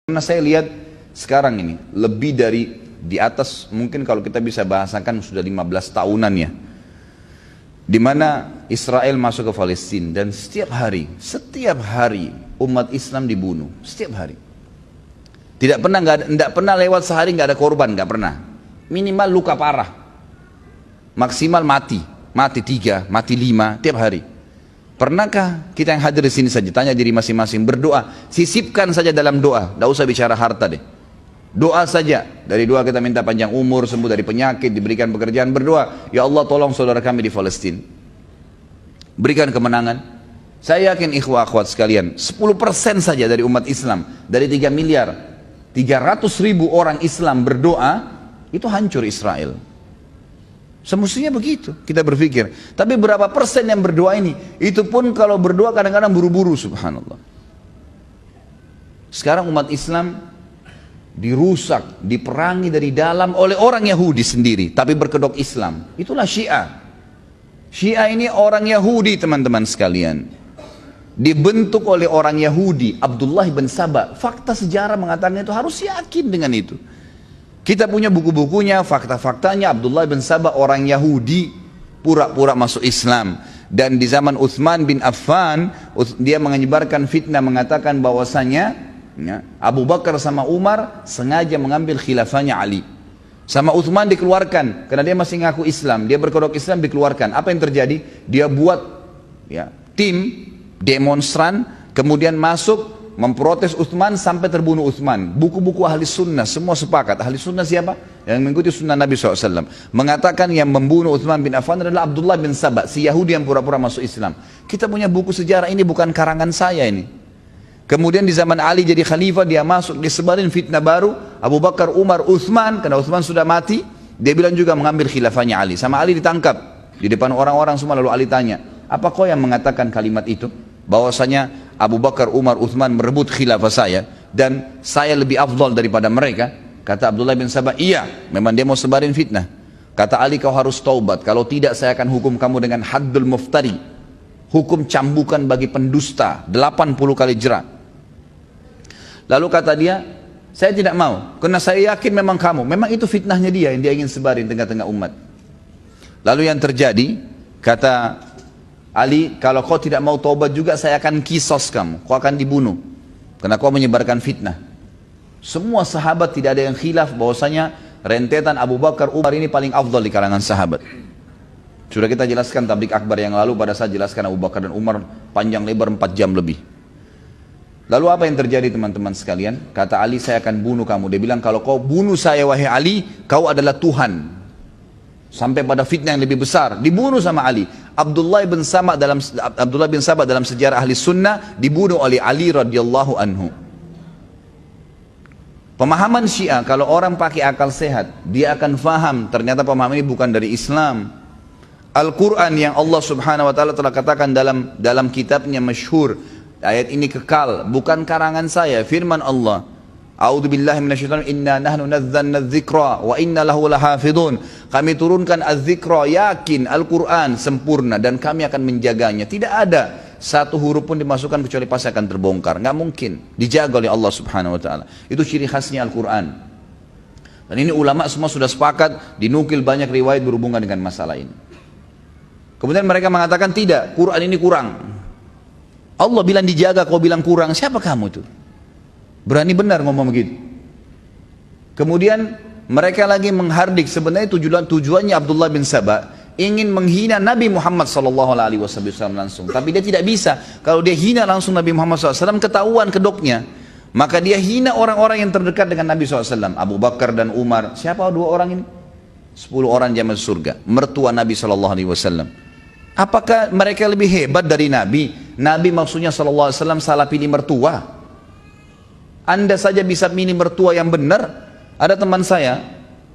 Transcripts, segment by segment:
Karena saya lihat sekarang ini lebih dari di atas, mungkin kalau kita bisa bahasakan sudah 15 tahunan ya, di mana Israel masuk ke Palestina dan setiap hari umat Islam dibunuh, setiap hari. Tidak pernah lewat sehari nggak ada korban, nggak pernah. Minimal luka parah, maksimal mati 3, mati 5 tiap hari. Pernahkah kita yang hadir di sini saja tanya diri masing-masing, berdoa, sisipkan saja dalam doa, tidak usah bicara harta deh. Doa saja, dari doa kita minta panjang umur, sembuh dari penyakit, diberikan pekerjaan, berdoa, ya Allah tolong saudara kami di Palestina, berikan kemenangan. Saya yakin ikhwah akhwat sekalian, 10% saja dari umat Islam, dari 3 miliar 300 ribu orang Islam berdoa, itu hancur Israel. Semestinya begitu kita berpikir. Tapi berapa persen yang berdoa ini? Itu pun kalau berdoa kadang-kadang buru-buru, subhanallah. Sekarang umat Islam dirusak, diperangi dari dalam oleh orang Yahudi sendiri, tapi berkedok Islam. Itulah Syiah. Syiah ini orang Yahudi, teman-teman sekalian. Dibentuk oleh orang Yahudi, Abdullah bin Saba. Fakta sejarah mengatakan itu, harus yakin dengan itu. Kita punya buku-bukunya, fakta-faktanya. Abdullah bin Saba orang Yahudi, pura-pura masuk Islam. Dan di zaman Uthman bin Affan, dia menyebarkan fitnah mengatakan bahwasanya ya, Abu Bakar sama Umar sengaja mengambil khilafahnya Ali. Sama Uthman dikeluarkan, karena dia masih ngaku Islam. Dia berkedok Islam, dikeluarkan. Apa yang terjadi? Dia buat ya, tim demonstran, kemudian masuk memprotes Uthman sampai terbunuh Uthman. Buku-buku ahli sunnah semua sepakat. Ahli sunnah siapa? Yang mengikuti sunnah Nabi SAW mengatakan yang membunuh Uthman bin Affan adalah Abdullah bin Saba, si Yahudi yang pura-pura masuk Islam. Kita punya buku sejarah, ini bukan karangan saya ini. Kemudian di zaman Ali jadi khalifah, dia masuk, disebarin fitnah baru. Abu Bakar, Umar, Uthman, karena Uthman sudah mati, dia bilang juga mengambil khilafahnya Ali. Sama Ali ditangkap di depan orang-orang semua. Lalu Ali tanya, apa kau yang mengatakan kalimat itu? Bahwasanya Abu Bakar, Umar, Uthman merebut khilafah saya dan saya lebih afdal daripada mereka. Kata Abdullah bin Saba, iya, memang dia mau sebarin fitnah. Kata Ali, kau harus taubat, kalau tidak saya akan hukum kamu dengan haddul muftari, hukum cambukan bagi pendusta, 80 kali jerat. Lalu kata dia, saya tidak mau, karena saya yakin memang kamu, memang itu fitnahnya dia yang dia ingin sebarin tengah-tengah umat. Lalu yang terjadi, kata Ali, kalau kau tidak mau taubat juga saya akan kisos kamu, kau akan dibunuh karena kau menyebarkan fitnah. Semua sahabat tidak ada yang khilaf bahwasanya rentetan Abu Bakar, Umar ini paling afdal di kalangan sahabat. Sudah kita jelaskan tablik akbar yang lalu, pada saat jelaskan Abu Bakar dan Umar panjang lebar 4 jam lebih. Lalu apa yang terjadi teman-teman sekalian? Kata Ali, saya akan bunuh kamu. Dia bilang, kalau kau bunuh saya wahai Ali, kau adalah Tuhan. Sampai pada fitnah yang lebih besar, dibunuh sama Ali. Abdullah bin Saba dalam sejarah ahli sunnah dibunuh oleh Ali radhiyallahu anhu. Pemahaman Syiah, kalau orang pakai akal sehat, dia akan faham ternyata pemahaman ini bukan dari Islam. Al-Quran yang Allah subhanahu wa ta'ala telah katakan dalam kitabnya masyhur, ayat ini kekal, bukan karangan saya, firman Allah. A'udzubillahi minasyaitonir rajim. Inna nahnu nazzalna dzikra wa inna lahu lahafidun. Kami turunkan az-dzikra, yakin Al-Quran sempurna dan kami akan menjaganya. Tidak ada satu huruf pun dimasukkan kecuali pasti akan terbongkar. Nggak mungkin, dijaga oleh Allah subhanahu wa ta'ala. Itu ciri khasnya Al-Quran. Dan ini ulama semua sudah sepakat, dinukil banyak riwayat berhubungan dengan masalah ini. Kemudian mereka mengatakan tidak, Quran ini kurang. Allah bilang dijaga, kau bilang kurang, siapa kamu itu? Berani benar ngomong begitu. Kemudian mereka lagi menghardik, sebenarnya tujuannya Abdullah bin Saba ingin menghina Nabi Muhammad SAW langsung. Tapi dia tidak bisa. Kalau dia hina langsung Nabi Muhammad SAW, ketahuan kedoknya. Maka dia hina orang-orang yang terdekat dengan Nabi SAW. Abu Bakar dan Umar. Siapa 2 orang ini? 10 orang jamaah surga. Mertua Nabi SAW. Apakah mereka lebih hebat dari Nabi? Nabi maksudnya SAW salah pilih mertua. Anda saja bisa milih mertua yang benar. Ada teman saya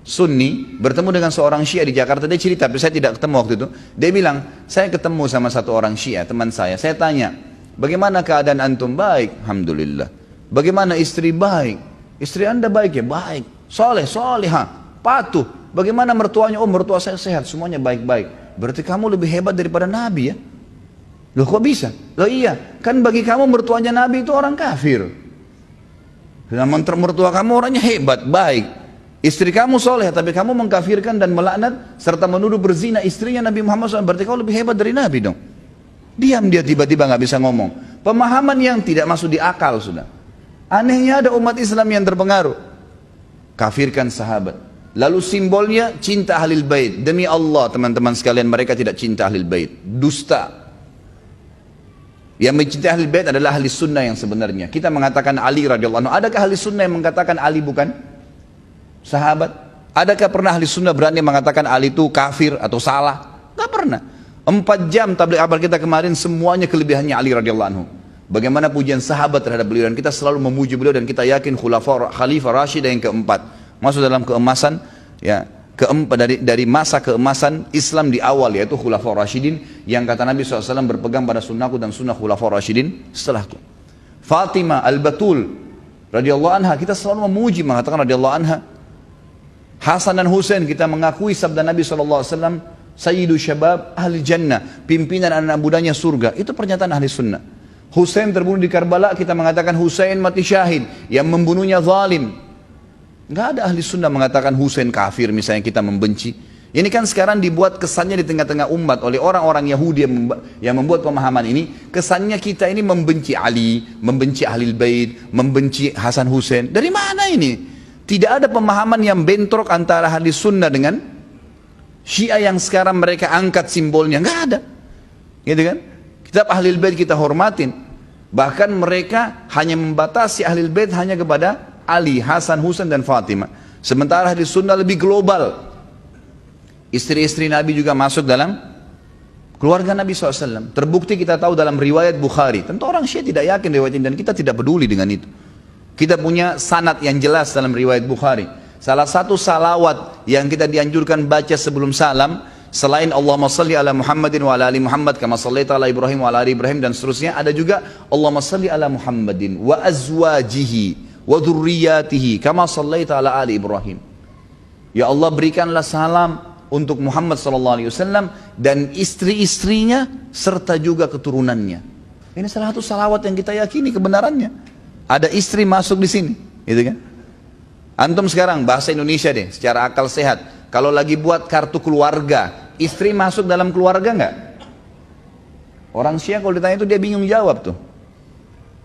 Sunni bertemu dengan seorang Syiah di Jakarta. Dia cerita, tapi saya tidak ketemu waktu itu. Dia bilang, saya ketemu sama satu orang Syiah, teman saya. Saya tanya, bagaimana keadaan antum? Baik, alhamdulillah. Bagaimana istri? Baik. Istri anda baik ya? Baik. Soleh, soleha, patuh. Bagaimana mertuanya? Oh, mertua saya sehat, semuanya baik-baik. Berarti kamu lebih hebat daripada Nabi ya? Loh kok bisa? Loh iya, kan bagi kamu mertuanya Nabi itu orang kafir. Dan mertua kamu orangnya hebat, baik. Istri kamu soleh, tapi kamu mengkafirkan dan melaknat serta menuduh berzina istrinya Nabi Muhammad SAW. Berarti kau lebih hebat dari Nabi dong. Diam dia, tiba-tiba nggak bisa ngomong. Pemahaman yang tidak masuk di akal sudah. Anehnya ada umat Islam yang terpengaruh. Kafirkan sahabat. Lalu simbolnya cinta ahlul bait. Demi Allah teman-teman sekalian, mereka tidak cinta ahlul bait. Dusta. Yang mencintai ahlul bait adalah ahli sunnah yang sebenarnya. Kita mengatakan Ali radhiyallahu anhu. Adakah ahli sunnah yang mengatakan Ali bukan sahabat? Adakah pernah ahli sunnah berani mengatakan Ali itu kafir atau salah? Gak pernah. 4 jam tabligh akbar kita kemarin semuanya kelebihannya Ali radhiyallahu anhu. Bagaimana pujian sahabat terhadap beliau, dan kita selalu memuji beliau, dan kita yakin khalifah Rasyid yang keempat masuk dalam keemasan ya, keempat dari masa keemasan Islam di awal, yaitu Khulafaur Rasyidin, yang kata Nabi SAW berpegang pada sunnahku dan sunnah Khulafaur Rasyidin setelahku. Fatimah Al-Batul radhiyallahu anha kita selalu memuji, mengatakan radhiyallahu anha. Hasan dan Husain kita mengakui sabda Nabi SAW, Sayyidu Syabab Ahli Jannah, pimpinan anak mudanya surga. Itu pernyataan ahli sunnah. Husain terbunuh di Karbala, kita mengatakan Husain mati syahid, yang membunuhnya zalim. Nggak ada ahli sunnah mengatakan Husain kafir misalnya, kita membenci. Ini kan sekarang dibuat kesannya di tengah-tengah umat oleh orang-orang Yahudi yang membuat pemahaman ini. Kesannya kita ini membenci Ali, membenci Ahlul Bait, membenci Hasan Husain. Dari mana ini? Tidak ada pemahaman yang bentrok antara ahli sunnah dengan Syiah yang sekarang mereka angkat simbolnya. Nggak ada. Gitu kan? Kitab Ahlul Bait kita hormatin. Bahkan mereka hanya membatasi Ahlul Bait hanya kepada Ali, Hasan, Husain dan Fatimah. Sementara ahli sunnah lebih global. Istri-istri Nabi juga masuk dalam keluarga Nabi SAW. Terbukti kita tahu dalam riwayat Bukhari. Tentu orang Syiah tidak yakin riwayat ini, dan kita tidak peduli dengan itu. Kita punya sanad yang jelas dalam riwayat Bukhari. Salah satu salawat yang kita dianjurkan baca sebelum salam, selain Allahumma salli ala Muhammadin wa ala ali Muhammad kama sallaita ala Ibrahim wa ala ali Ibrahim dan seterusnya, ada juga Allahumma salli ala Muhammadin wa azwajihi wa dhurriyyatihi kama sallaita ala ali Ibrahim. Ya Allah, berikanlah salam untuk Muhammad sallallahu alaihi wasallam dan istri-istrinya serta juga keturunannya. Ini salah satu salawat yang kita yakini kebenarannya. Ada istri masuk di sini, gitu kan? Antum sekarang bahasa Indonesia deh, secara akal sehat. Kalau lagi buat kartu keluarga, istri masuk dalam keluarga nggak? Orang Syiah kalau ditanya itu dia bingung jawab tuh.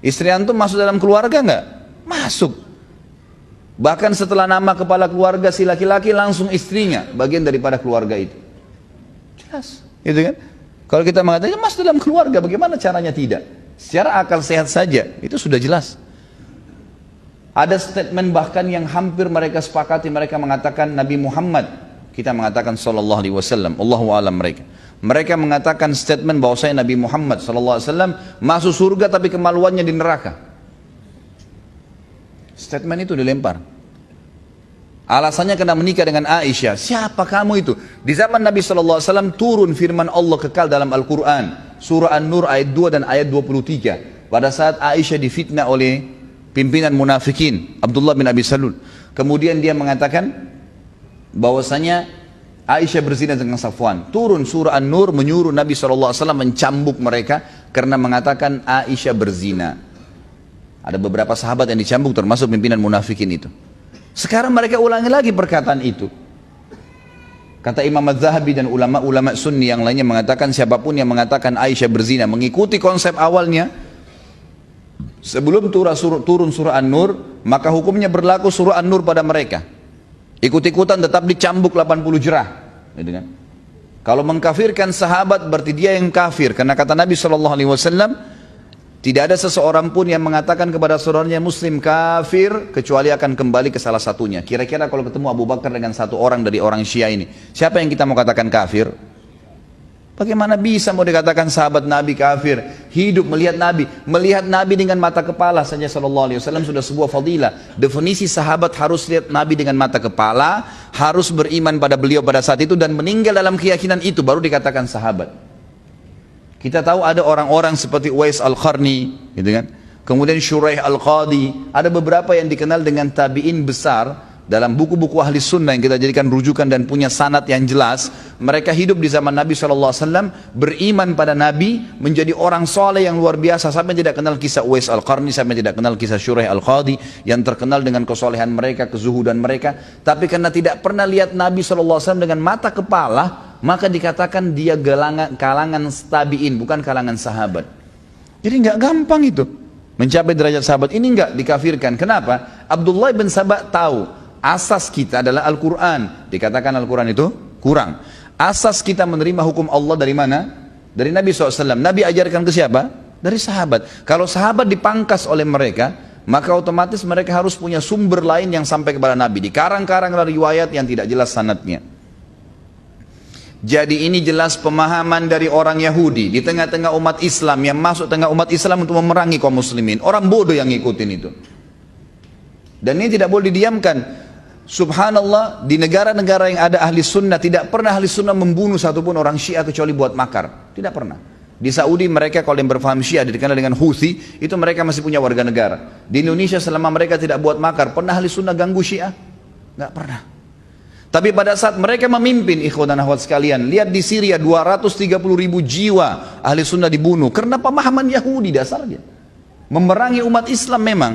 Istri antum masuk dalam keluarga nggak? Masuk. Bahkan setelah nama kepala keluarga si laki-laki langsung istrinya bagian daripada keluarga itu. Jelas, gitu kan? Kalau kita mengatakan masuk dalam keluarga, bagaimana caranya tidak? Secara akal sehat saja itu sudah jelas. Ada statement bahkan yang hampir mereka sepakati, mereka mengatakan Nabi Muhammad, kita mengatakan sallallahu alaihi wasallam, Allahu a'lam mereka. Mereka mengatakan statement bahwasanya Nabi Muhammad sallallahu alaihi wasallam masuk surga tapi kemaluannya di neraka. Statement itu dilempar. Alasannya karena menikah dengan Aisyah. Siapa kamu itu? Di zaman Nabi sallallahu alaihi wasallam turun firman Allah kekal dalam Al-Qur'an, surah An-Nur ayat 2 dan ayat 23. Pada saat Aisyah difitnah oleh pimpinan munafikin Abdullah bin Abi Salul, kemudian dia mengatakan bahwasanya Aisyah berzina dengan Safwan. Turun surah An-Nur menyuruh Nabi SAW mencambuk mereka karena mengatakan Aisyah berzina. Ada beberapa sahabat yang dicambuk termasuk pimpinan munafikin itu. Sekarang mereka ulangi lagi perkataan itu. Kata Imam Az-Zahabi dan ulama-ulama Sunni yang lainnya mengatakan siapapun yang mengatakan Aisyah berzina mengikuti konsep awalnya, sebelum turun surah An-Nur, maka hukumnya berlaku surah An-Nur pada mereka. Ikut-ikutan tetap dicambuk 80 jerah. Gitu kan? Kalau mengkafirkan sahabat berarti dia yang kafir. Karena kata Nabi SAW, tidak ada seseorang pun yang mengatakan kepada saudaranya muslim kafir, kecuali akan kembali ke salah satunya. Kira-kira kalau ketemu Abu Bakar dengan satu orang dari orang Syiah ini, siapa yang kita mau katakan kafir? Bagaimana bisa mau dikatakan sahabat Nabi kafir? Hidup melihat Nabi dengan mata kepala saja sallallahu alaihi wasallam sudah sebuah fadilah. Definisi sahabat harus lihat Nabi dengan mata kepala, harus beriman pada beliau pada saat itu dan meninggal dalam keyakinan itu baru dikatakan sahabat. Kita tahu ada orang-orang seperti Uwais Al-Qarni, gitu kan? Kemudian Shuraih Al-Qadi, ada beberapa yang dikenal dengan tabi'in besar. dalam buku-buku ahli sunnah yang kita jadikan rujukan dan punya sanad yang jelas, mereka hidup di zaman Nabi SAW, beriman pada Nabi, menjadi orang soleh yang luar biasa, sampai tidak kenal kisah Uwais Al-Qarni, sampai tidak kenal kisah Syuraih Al-Qadi, yang terkenal dengan kesolehan mereka, kezuhudan mereka. Tapi karena tidak pernah lihat Nabi SAW dengan mata kepala, maka dikatakan dia kalangan tabi'in, bukan kalangan sahabat. Jadi nggak gampang itu mencapai derajat sahabat. Ini nggak dikafirkan. Kenapa? Abdullah bin Sabah tahu asas kita adalah Al-Quran. Dikatakan Al-Quran itu kurang. Asas kita menerima hukum Allah dari mana? Dari Nabi SAW. Nabi ajarkan ke siapa? Dari sahabat. Kalau sahabat dipangkas oleh mereka, maka otomatis mereka harus punya sumber lain yang sampai kepada Nabi. Dikarang-karang dari riwayat yang tidak jelas sanadnya. Jadi ini jelas pemahaman dari orang Yahudi di tengah-tengah umat Islam, yang masuk tengah umat Islam untuk memerangi kaum muslimin. Orang bodoh yang ngikutin itu. Dan ini tidak boleh didiamkan. Subhanallah, di negara-negara yang ada ahli sunnah, tidak pernah ahli sunnah membunuh satupun orang Syiah kecuali buat makar. Tidak pernah. Di Saudi mereka kalau yang berfaham Syiah dikenal dengan Houthi, itu mereka masih punya warga negara. Di Indonesia selama mereka tidak buat makar, pernah ahli sunnah ganggu Syiah? Nggak pernah. Tapi pada saat mereka memimpin, ikhwan dan akhwat sekalian, lihat di Syria 230.000 jiwa ahli sunnah dibunuh karena pemahaman Yahudi dasarnya. Memerangi umat Islam memang.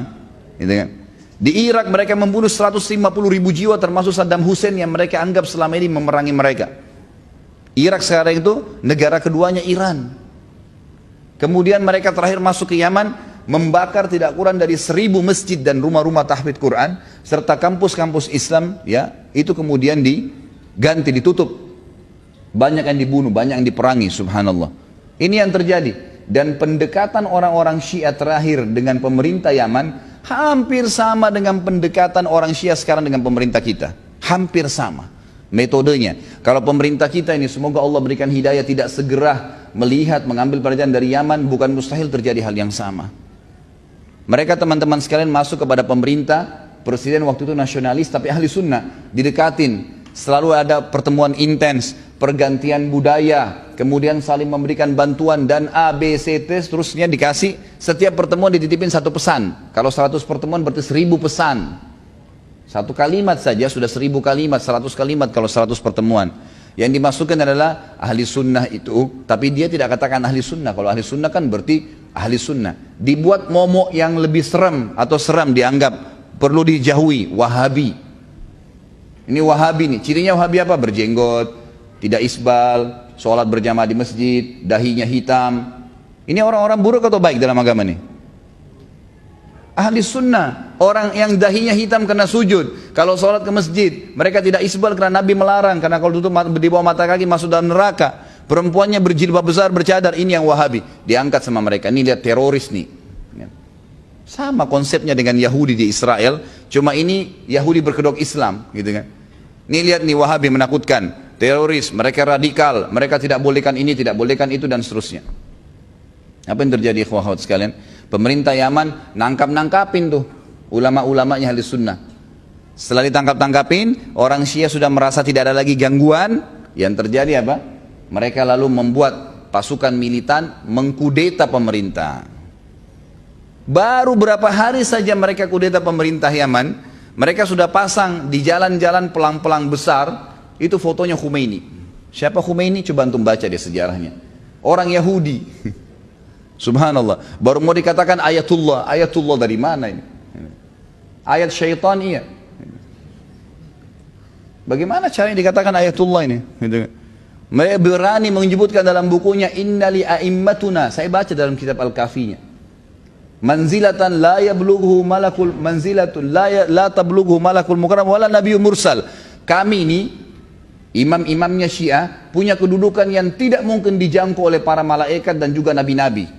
Gitu kan? Di Irak mereka membunuh 150.000 jiwa termasuk Saddam Hussein yang mereka anggap selama ini memerangi mereka. Irak sekarang itu negara keduanya Iran. Kemudian mereka terakhir masuk ke Yaman, membakar tidak kurang dari 1.000 masjid dan rumah-rumah tahfidz Quran serta kampus-kampus Islam, ya, itu kemudian diganti, ditutup. Banyak yang dibunuh, banyak yang diperangi, subhanallah. Ini yang terjadi. Dan pendekatan orang-orang Syiah terakhir dengan pemerintah Yaman hampir sama dengan pendekatan orang Syiah sekarang dengan pemerintah kita. Hampir sama metodenya. Kalau pemerintah kita ini, semoga Allah berikan hidayah, tidak segera melihat, mengambil pelajaran dari Yaman, bukan mustahil terjadi hal yang sama. Mereka teman-teman sekalian masuk kepada pemerintah, presiden waktu itu nasionalis tapi ahli sunnah, didekatin, selalu ada pertemuan intens, pergantian budaya, kemudian saling memberikan bantuan dan A, B, C, T, seterusnya dikasih. Setiap pertemuan dititipin satu pesan. Kalau 100 pertemuan berarti 1.000 pesan. Satu kalimat saja sudah 1.000 kalimat, 100 kalimat kalau 100 pertemuan. Yang dimasukkan adalah ahli sunnah itu, tapi dia tidak katakan ahli sunnah. Kalau ahli sunnah kan berarti ahli sunnah. Dibuat momok yang lebih serem atau seram dianggap, perlu dijauhi, Wahabi. Ini Wahabi nih, cirinya Wahabi apa? Berjenggot, tidak isbal, sholat berjamaah di masjid, dahinya hitam. Ini orang-orang buruk atau baik dalam agama nih? Ahli sunnah, orang yang dahinya hitam karena sujud. Kalau sholat ke masjid, mereka tidak isbal karena Nabi melarang. Karena kalau tutup di bawah mata kaki masuk dalam neraka. Perempuannya berjilbab besar, bercadar, ini yang Wahabi. Diangkat sama mereka, ini lihat teroris nih. Sama konsepnya dengan Yahudi di Israel, cuma ini Yahudi berkedok Islam, gitu kan. Ini lihat nih Wahabi menakutkan, teroris, mereka radikal, mereka tidak bolehkan ini, tidak bolehkan itu dan seterusnya. Apa yang terjadi ikhwah sekalian? Pemerintah Yaman nangkap-nangkapin tuh ulama-ulamanya ahli sunnah. Setelah ditangkap-tangkapin, orang Syiah sudah merasa tidak ada lagi gangguan. Yang terjadi apa? Mereka lalu membuat pasukan militan mengkudeta pemerintah. Baru berapa hari saja mereka kudeta pemerintah Yaman, mereka sudah pasang di jalan-jalan pelang-pelang besar, itu fotonya Khomeini. Siapa Khomeini? Coba antum baca di sejarahnya. Orang Yahudi. Subhanallah. Baru mau dikatakan ayatullah. Ayatullah dari mana ini? Ayat syaitan, iya. Bagaimana caranya dikatakan ayatullah ini? Mereka berani menyebutkan dalam bukunya innali a'immatuna. Saya baca dalam kitab Al-Kafinya. Manzilatan la yablughu malakul manzilatun la tablughu malakul mukarram wala nabiyyun mursal. Kami ini imam-imamnya Syiah punya kedudukan yang tidak mungkin dijangkau oleh para malaikat dan juga nabi-nabi.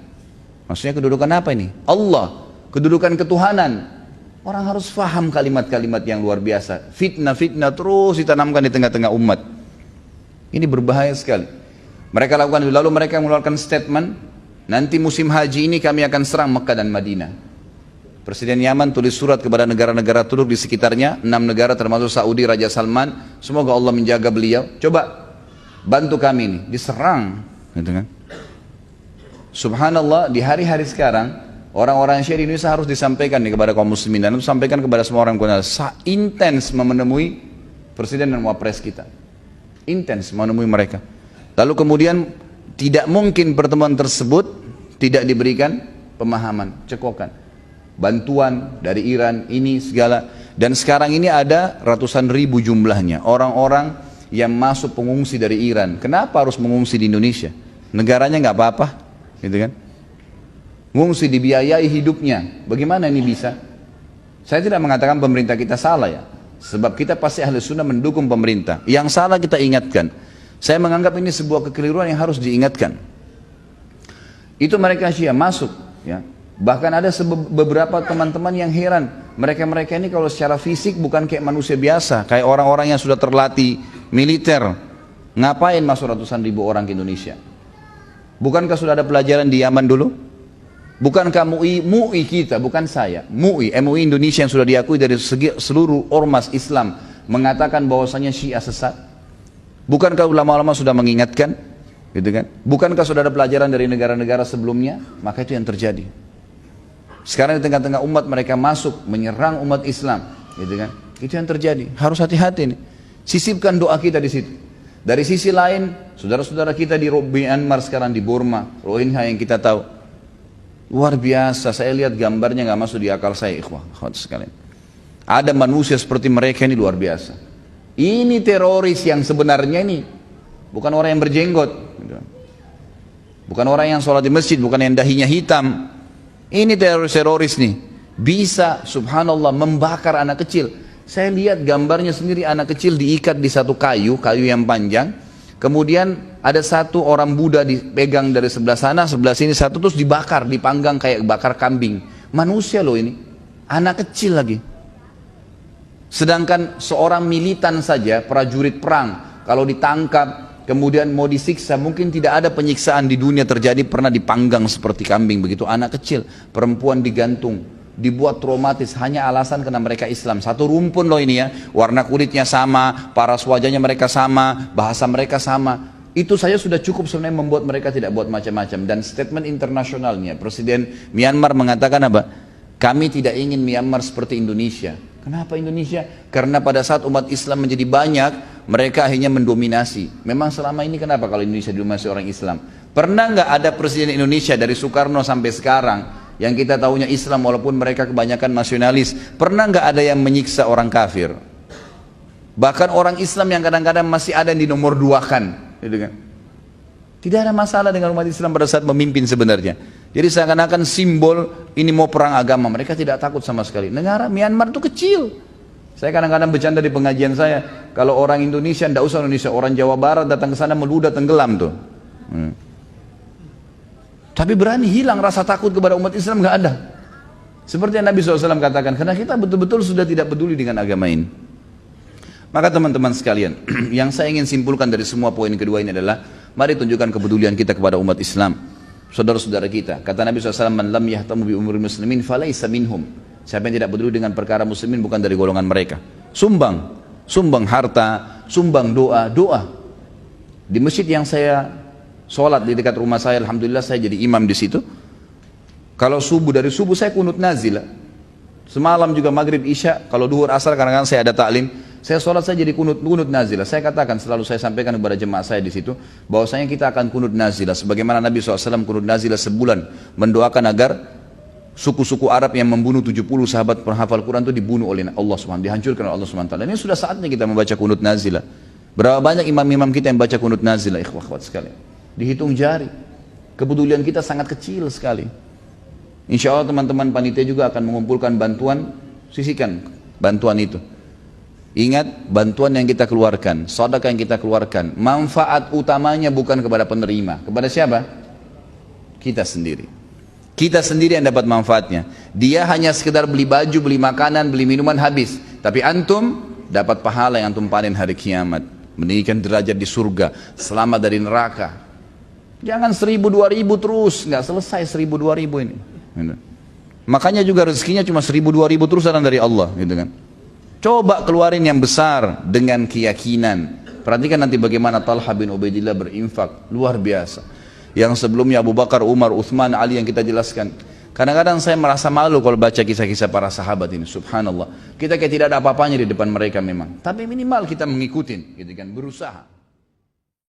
Maksudnya kedudukan apa ini? Allah, kedudukan ketuhanan. Orang harus faham kalimat-kalimat yang luar biasa. Fitnah-fitnah terus ditanamkan di tengah-tengah umat. Ini berbahaya sekali. Mereka lakukan itu, lalu mereka mengeluarkan statement, nanti musim haji ini kami akan serang Mekah dan Madinah. Presiden Yaman tulis surat kepada negara-negara Turk di sekitarnya, 6 negara termasuk Saudi, Raja Salman, semoga Allah menjaga beliau. Coba bantu kami ini, diserang, gitu kan? Subhanallah, di hari-hari sekarang Orang-orang Syiah di Indonesia harus disampaikan nih kepada kaum muslimin dan harus sampaikan kepada semua orang intens menemui presiden dan wapres kita. Intens menemui mereka. Lalu kemudian tidak mungkin pertemuan tersebut tidak diberikan pemahaman, cekokan. Bantuan dari Iran ini segala. Dan sekarang ini ada ratusan ribu jumlahnya orang-orang yang masuk pengungsi dari Iran. Kenapa harus mengungsi di Indonesia? Negaranya nggak apa-apa, gitu kan? Mengungsi dibiayai hidupnya. Bagaimana ini bisa? Saya tidak mengatakan pemerintah kita salah ya. Sebab kita pasti ahli sunnah mendukung pemerintah. Yang salah kita ingatkan. Saya menganggap ini sebuah kekeliruan yang harus diingatkan. Itu mereka Syiah masuk ya. Bahkan ada beberapa teman-teman yang heran. Mereka-mereka ini kalau secara fisik bukan kayak manusia biasa. Kayak orang-orang yang sudah terlatih militer. Ngapain masuk ratusan ribu orang ke Indonesia? Bukankah sudah ada pelajaran di Yaman dulu? Bukankah MUI kita, bukan saya, MUI Indonesia yang sudah diakui dari seluruh ormas Islam mengatakan bahwasanya Syiah sesat? Bukankah ulama-ulama sudah mengingatkan? Gitu kan? Bukankah sudah ada pelajaran dari negara-negara sebelumnya? Maka itu yang terjadi. Sekarang di tengah-tengah umat mereka masuk menyerang umat Islam, gitu kan? Itu yang terjadi. Harus hati-hati nih. Sisipkan doa kita di situ. Dari sisi lain, saudara-saudara kita di Myanmar sekarang di Burma, Rohingya yang kita tahu, luar biasa. Saya lihat gambarnya nggak masuk di akal saya, ikhwat sekalian. Ada manusia seperti mereka ini luar biasa. Ini teroris yang sebenarnya ini, bukan orang yang berjenggot, bukan orang yang sholat di masjid, bukan yang dahinya hitam. Ini teroris nih, bisa subhanallah membakar anak kecil. Saya lihat gambarnya sendiri, anak kecil diikat di satu kayu yang panjang. Kemudian ada satu orang Buddha dipegang dari sebelah sana, sebelah sini satu, terus dibakar, dipanggang kayak bakar kambing. Manusia loh ini, anak kecil lagi. Sedangkan seorang militan saja, prajurit perang, kalau ditangkap, kemudian mau disiksa, mungkin tidak ada penyiksaan di dunia terjadi pernah dipanggang seperti kambing begitu. Anak kecil, perempuan digantung, dibuat traumatis hanya alasan karena mereka Islam. Satu rumpun loh ini ya, warna kulitnya sama, paras wajahnya mereka sama, bahasa mereka sama. Itu saja sudah cukup sebenarnya membuat mereka tidak buat macam-macam. Dan statement internasionalnya, Presiden Myanmar mengatakan apa? Kami tidak ingin Myanmar seperti Indonesia. Kenapa Indonesia? Karena pada saat umat Islam menjadi banyak, mereka akhirnya mendominasi. Memang selama ini kenapa kalau Indonesia didominasi orang Islam? Pernah nggak ada Presiden Indonesia dari Soekarno sampai sekarang yang kita tahunya Islam walaupun mereka kebanyakan nasionalis, pernah nggak ada yang menyiksa orang kafir? Bahkan orang Islam yang kadang-kadang masih ada di nomor 2 kan, gitu kan? Tidak ada masalah dengan umat Islam pada saat memimpin sebenarnya. Jadi seakan-akan simbol ini mau perang agama, mereka tidak takut sama sekali. Negara Myanmar itu kecil. Saya kadang-kadang bercanda di pengajian saya, kalau orang Indonesia, tidak usah Indonesia, orang Jawa Barat datang ke sana meludah tenggelam tuh. Tapi berani hilang rasa takut kepada umat Islam, nggak ada. Seperti yang Nabi SAW katakan, karena kita betul-betul sudah tidak peduli dengan agama ini. Maka teman-teman sekalian, yang saya ingin simpulkan dari semua poin kedua ini adalah, mari tunjukkan kepedulian kita kepada umat Islam, saudara-saudara kita. Kata Nabi SAW, man lam yahtamu bi umuri muslimin falaysa minhum. Siapa yang tidak peduli dengan perkara muslimin bukan dari golongan mereka. Sumbang harta, sumbang doa. Di masjid yang saya sholat di dekat rumah saya, alhamdulillah saya jadi imam di situ. Kalau dari subuh saya kunut nazilah. Semalam juga maghrib isya, kalau duhur asar kadang-kadang saya ada taklim, saya sholat saya jadi kunut nazilah. Saya katakan selalu saya sampaikan kepada jemaah saya di situ, bahwasanya kita akan kunut nazilah. Sebagaimana Nabi SAW kunut nazilah sebulan, mendoakan agar suku-suku Arab yang membunuh 70 sahabat penghafal Quran itu dibunuh oleh Allah SWT, dihancurkan oleh Allah SWT. Ini sudah saatnya kita membaca kunut nazilah. Berapa banyak imam-imam kita yang baca kunut nazilah, ikhwah-ikhwat sekalian. Dihitung jari. Kepedulian kita sangat kecil sekali. Insya Allah teman-teman panitia juga akan mengumpulkan bantuan, sisihkan bantuan itu. Ingat, bantuan yang kita keluarkan, sedekah yang kita keluarkan, manfaat utamanya bukan kepada penerima. Kepada siapa? Kita sendiri. Kita sendiri yang dapat manfaatnya. Dia hanya sekedar beli baju, beli makanan, beli minuman habis. Tapi antum dapat pahala yang antum panen hari kiamat. Meninggikan derajat di surga, selamat dari neraka. Jangan 1000, 2000 terus, nggak selesai 1000, 2000 ini. Makanya juga rezekinya cuma 1000, 2000 terus datang dari Allah, gitu kan. Coba keluarin yang besar dengan keyakinan. Perhatikan nanti bagaimana Talha bin Ubaidillah berinfak, luar biasa. Yang sebelumnya Abu Bakar, Umar, Uthman, Ali yang kita jelaskan. Kadang-kadang saya merasa malu kalau baca kisah-kisah para sahabat ini, subhanallah. Kita kayak tidak ada apa-apanya di depan mereka memang. Tapi minimal kita mengikuti, gitu kan, berusaha.